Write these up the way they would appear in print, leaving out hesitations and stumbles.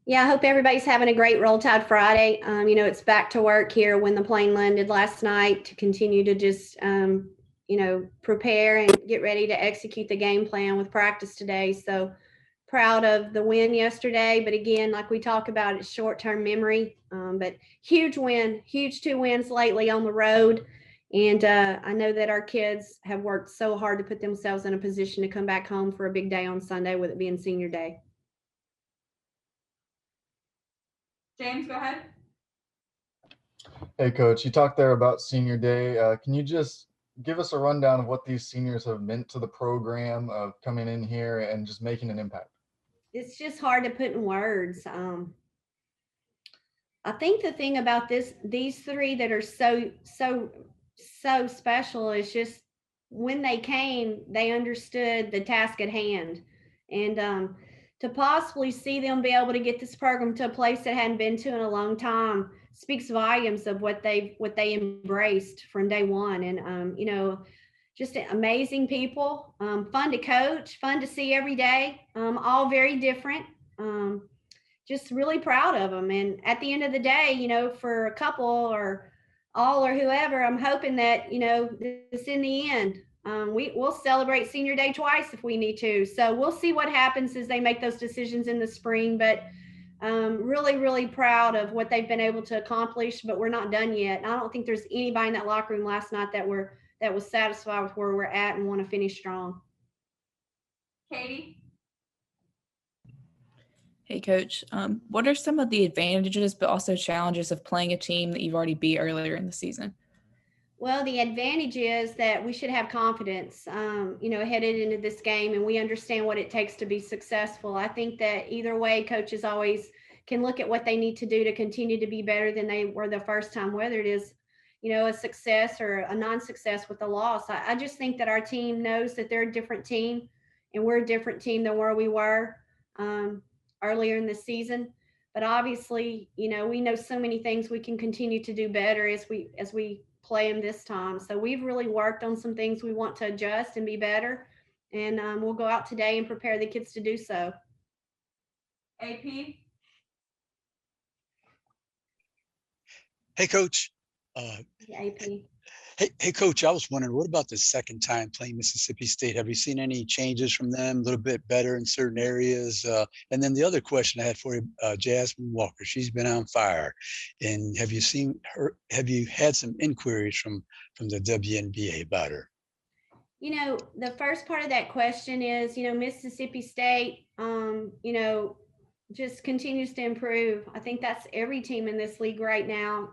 Yeah, I hope everybody's having a great Roll Tide Friday. It's back to work here when the plane landed last night to continue to just, prepare and get ready to execute the game plan with practice today. So proud of the win yesterday. But again, like we talk about, it's short term memory. But huge win, huge two wins lately on the road. And I know that our kids have worked so hard to put themselves in a position to come back home for a big day on Sunday, with it being senior day. James, go ahead. Hey, Coach, you talked there about Senior Day. Can you just give us a rundown of what these seniors have meant to the program of coming in here and just making an impact? It's just hard to put in words. I think the thing about these three that are so special is just when they came, they understood the task at hand, and to possibly see them be able to get this program to a place that hadn't been to in a long time speaks volumes of what they embraced from day one, and just amazing people, fun to coach, fun to see every day, all very different. Just really proud of them. And at the end of the day, for a couple or all or whoever, I'm hoping that, this in the end, we'll celebrate senior day twice if we need to. So we'll see what happens as they make those decisions in the spring. But really, really proud of what they've been able to accomplish. But we're not done yet. And I don't think there's anybody in that locker room last night that was satisfied with where we're at and want to finish strong. Katie? Hey, Coach. What are some of the advantages but also challenges of playing a team that you've already beat earlier in the season? Well, the advantage is that we should have confidence, headed into this game, and we understand what it takes to be successful. I think that either way, coaches always can look at what they need to do to continue to be better than they were the first time, whether it is, a success or a non-success with a loss. I just think that our team knows that they're a different team, and we're a different team than where we were um, earlier in the season. But obviously, we know so many things we can continue to do better as we play them this time. So we've really worked on some things we want to adjust and be better. And we'll go out today and prepare the kids to do so. AP? Hey, Coach. AP. Hey, Coach. I was wondering, what about the second time playing Mississippi State? Have you seen any changes from them? A little bit better in certain areas. And then the other question I had for you, Jasmine Walker. She's been on fire. And have you seen her? Have you had some inquiries from the WNBA about her? The first part of that question is, Mississippi State, just continues to improve. I think that's every team in this league right now.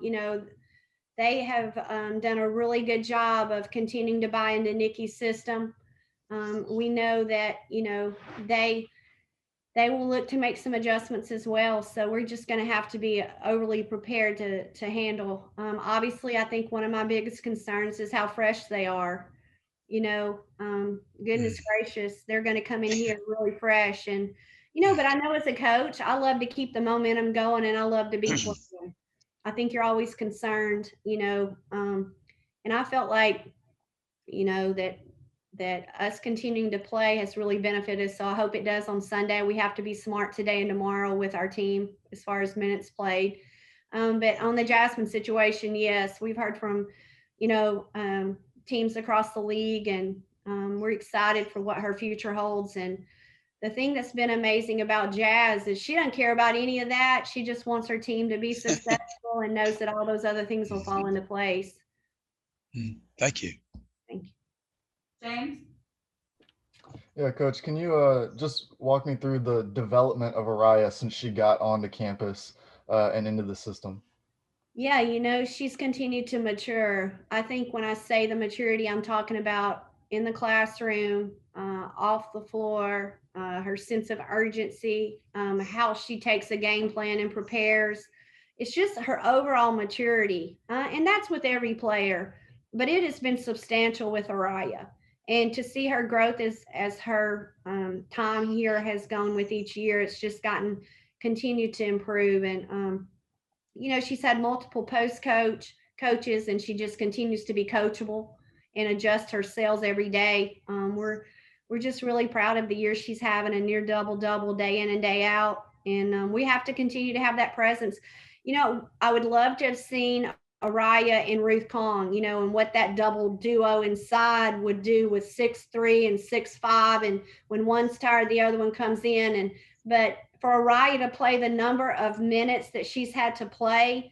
They have done a really good job of continuing to buy into Nikki's system. We know that they will look to make some adjustments as well. So we're just going to have to be overly prepared to handle. Obviously, I think one of my biggest concerns is how fresh they are. Goodness gracious, they're going to come in here really fresh, and but I know as a coach, I love to keep the momentum going, and I love to be playing. I think you're always concerned, and I felt like, that us continuing to play has really benefited us. So I hope it does on Sunday. We have to be smart today and tomorrow with our team as far as minutes played. But on the Jasmine situation, yes, we've heard from, teams across the league, and we're excited for what her future holds. And the thing that's been amazing about Jazz is she doesn't care about any of that. She just wants her team to be successful and knows that all those other things will fall into place. Thank you. Thank you. James? Yeah, Coach, can you just walk me through the development of Araya since she got onto campus and into the system? Yeah, she's continued to mature. I think when I say the maturity, I'm talking about in the classroom, off the floor, her sense of urgency, how she takes a game plan and prepares. It's just her overall maturity. And that's with every player, but it has been substantial with Araya. And to see her growth as her time here has gone with each year, it's just continued to improve. And she's had multiple coaches, and she just continues to be coachable and adjust her sales every day. We're just really proud of the year she's having, a near double day in and day out. And we have to continue to have that presence. I would love to have seen Araya and Ruth Kong, and what that double duo inside would do with 6'3" and 6'5", and when one's tired, the other one comes in. But for Araya to play the number of minutes that she's had to play,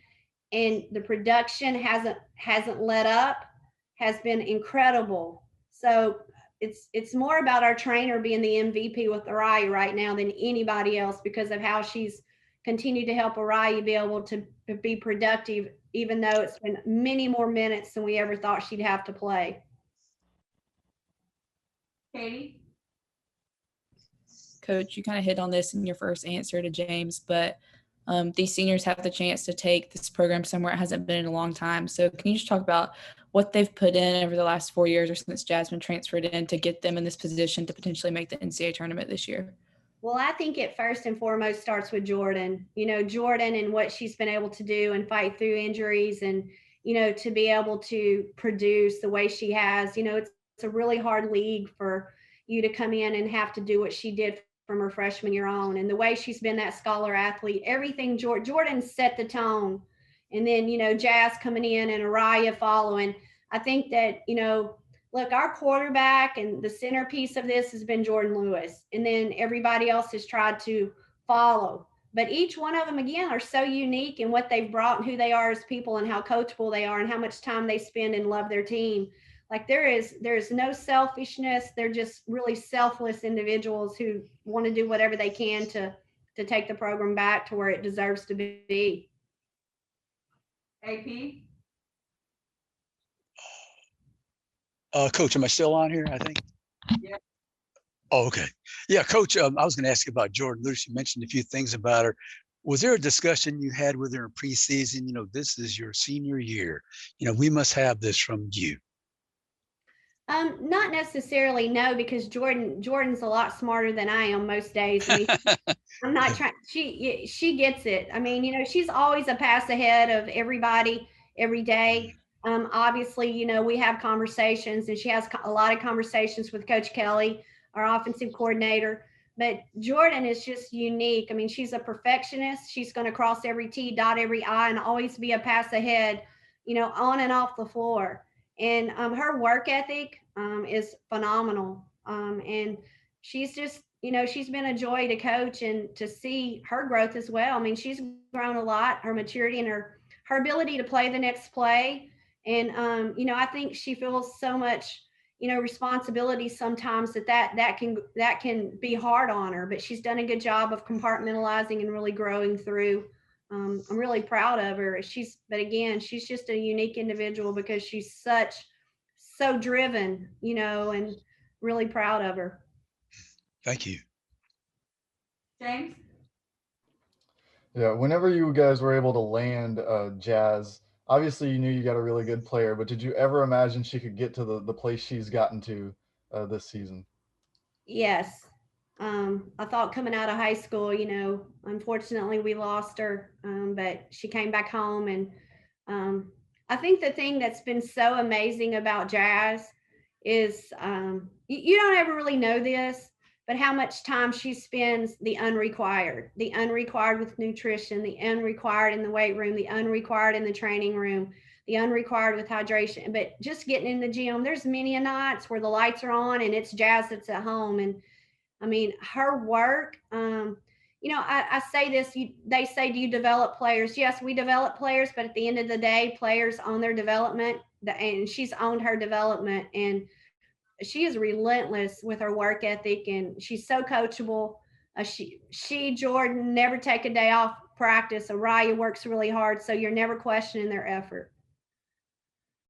and the production hasn't let up, has been incredible. So it's more about our trainer being the MVP with Araya right now than anybody else, because of how she's continued to help Araya be able to be productive, even though it's been many more minutes than we ever thought she'd have to play. Katie? Coach, you kind of hit on this in your first answer to James, but these seniors have the chance to take this program somewhere it hasn't been in a long time. So can you just talk about what they've put in over the last 4 years or since Jasmine transferred in to get them in this position to potentially make the NCAA tournament this year? Well, I think it first and foremost starts with Jordan. Jordan and what she's been able to do and fight through injuries, and, to be able to produce the way she has. It's a really hard league for you to come in and have to do what she did from her freshman year on. And the way she's been that scholar athlete, everything Jordan set the tone. And then, Jazz coming in and Araya following. I think that, look, our quarterback and the centerpiece of this has been Jordan Lewis. And then everybody else has tried to follow. But each one of them, again, are so unique in what they've brought and who they are as people and how coachable they are and how much time they spend and love their team. Like there's no selfishness. They're just really selfless individuals who want to do whatever they can to take the program back to where it deserves to be. AP? Coach, am I still on here? I think. Yeah. Oh, okay. Yeah, Coach. I was going to ask you about Jordan Lewis. You mentioned a few things about her. Was there a discussion you had with her in preseason? This is your senior year. We must have this from you. Not necessarily, no, because Jordan's a lot smarter than I am most days. I mean, I'm not trying. She gets it. I mean, she's always a pass ahead of everybody every day. Obviously, we have conversations, and she has a lot of conversations with Coach Kelly, our offensive coordinator. But Jordan is just unique. I mean, she's a perfectionist. She's going to cross every T, dot every I, and always be a pass ahead, on and off the floor. And her work ethic is phenomenal. And she's just, she's been a joy to coach and to see her growth as well. I mean, she's grown a lot, her maturity and her ability to play the next play. And, I think she feels so much, responsibility sometimes that can be hard on her, but she's done a good job of compartmentalizing and really growing through. I'm really proud of her. But again, she's just a unique individual because she's so driven, and really proud of her. Thank you. James? Yeah, whenever you guys were able to land Jazz, obviously you knew you got a really good player, but did you ever imagine she could get to the place she's gotten to this season? Yes. I thought coming out of high school, unfortunately we lost her, but she came back home. And I think the thing that's been so amazing about Jazz is you don't ever really know this, but how much time she spends the unrequired with nutrition, the unrequired in the weight room, the unrequired in the training room, the unrequired with hydration. But just getting in the gym, there's many a nights where the lights are on and it's Jazz that's at home. And I mean, her work, I say this, they say, do you develop players? Yes, we develop players, but at the end of the day, players own their development, and she's owned her development. And she is relentless with her work ethic, and she's so coachable. Jordan never take a day off practice. Araya works really hard, so you're never questioning their effort.